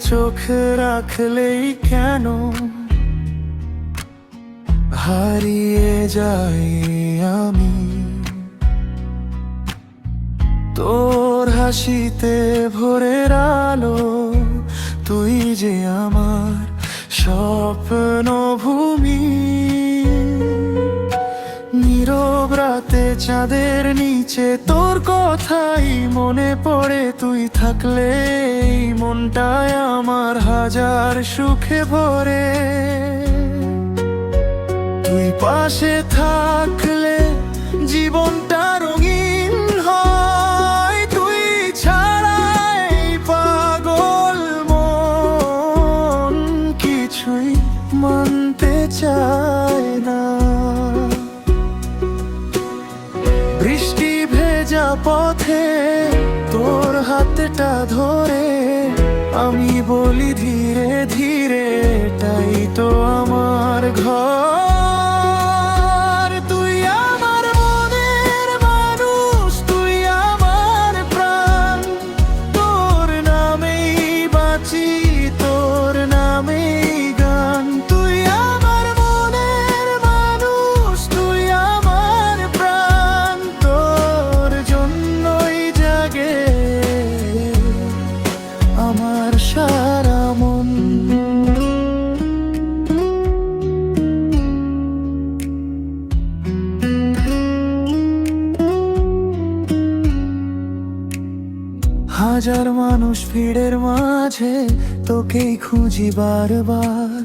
চোখ রাখলেই কেন হারিয়ে যাই আমি তোর হাসিতে ভোরের আলো। তুই যে আমার স্বপ্ন ভূমি, নীরব রাতে চাঁদের নিচে তোর কথাই মনে পড়ে। তুই থাকলে এই মনটায় আমার হাজার সুখে ভরে। তুই পাশে থাকলে জীবনটা রঙিন হয়। তুই ছাড়াই পাগল মন কিছুই মানতে চায় না। বৃষ্টি ভেজা পথে তোর হাতটা ধরে আমি বলি ধীরে ধীরে এটাই তো আমার ঘর। তুই আমার মনের মানুষ, তুই আমার প্রাণ। তোর নামেই বাঁচি, তোর নামেই গান। তুই আমার মনের মানুষ, তুই আমার প্রাণ। তোর জন্যই জাগে আমার সারা মন। হাজার মানুষ ভিড়ের মাঝে তোকেই খুঁজি বারবার।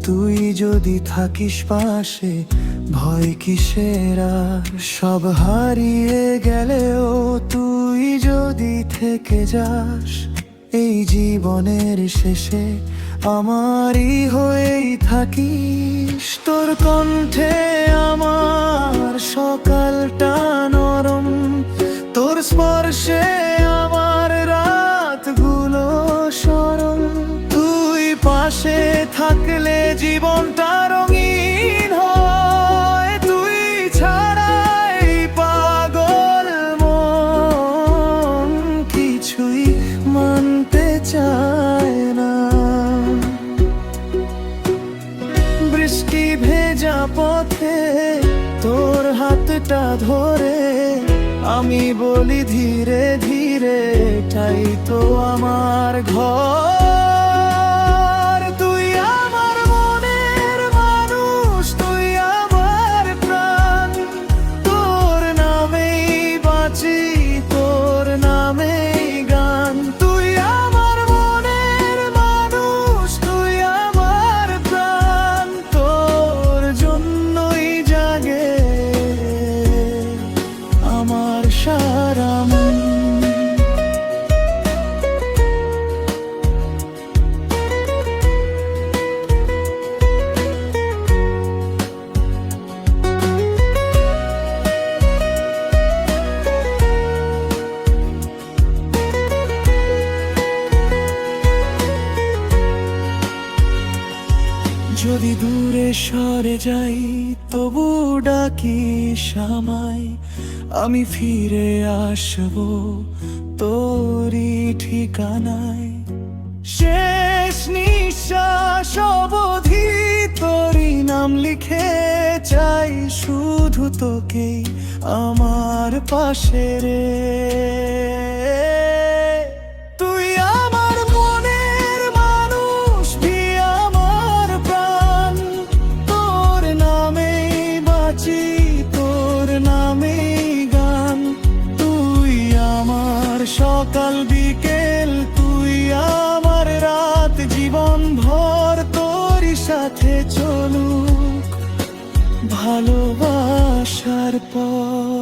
তুই যদি থাকিস পাশে ভয় কিসের আর। সব হারিয়ে গেলেও তুই যদি থেকে যাস এই জীবনের শেষে আমারই হয়েই থাকিস। তোর কণ্ঠে আমার সকালটা নরম, তোর স্পর্শে আমার রাতগুলো সরল। তুই পাশে থাকলে জীবনটা রঙিন হয়। তুই ছাড়াই পাগল মন কিছুই মানতে চায় না। বৃষ্টি ভেজা পথে তোর হাতটা ধরে আমি বলি ধীরে ধীরে এটাই তো আমার ঘর। তুই আমার মনের মানুষ, তুই আমার প্রাণ। তোর নামেই বাঁচি, তোর নামেই গান। তুই আমার মনের মানুষ, তুই আমার প্রাণ। তোর জন্যই জাগে আমার সারা মন। যদি দূরে সরে যাই তবু ডাকিস আমায়। আমি ফিরে আসবো তোরই ঠিকানায়। শেষ নিঃশ্বাস অবধি তোরই নাম লিখে চাই শুধু তোকেই আমার পাশে রে। তুই আমার মনের মানুষ, তুই আমার প্রাণ। তোর নামেই বাঁচি, তোর নামেই গান। তুই আমার সকাল বিকেল, তুই আমার রাত। জীবন ভর তোরই সাথে চলুক ভালোবাসার পর।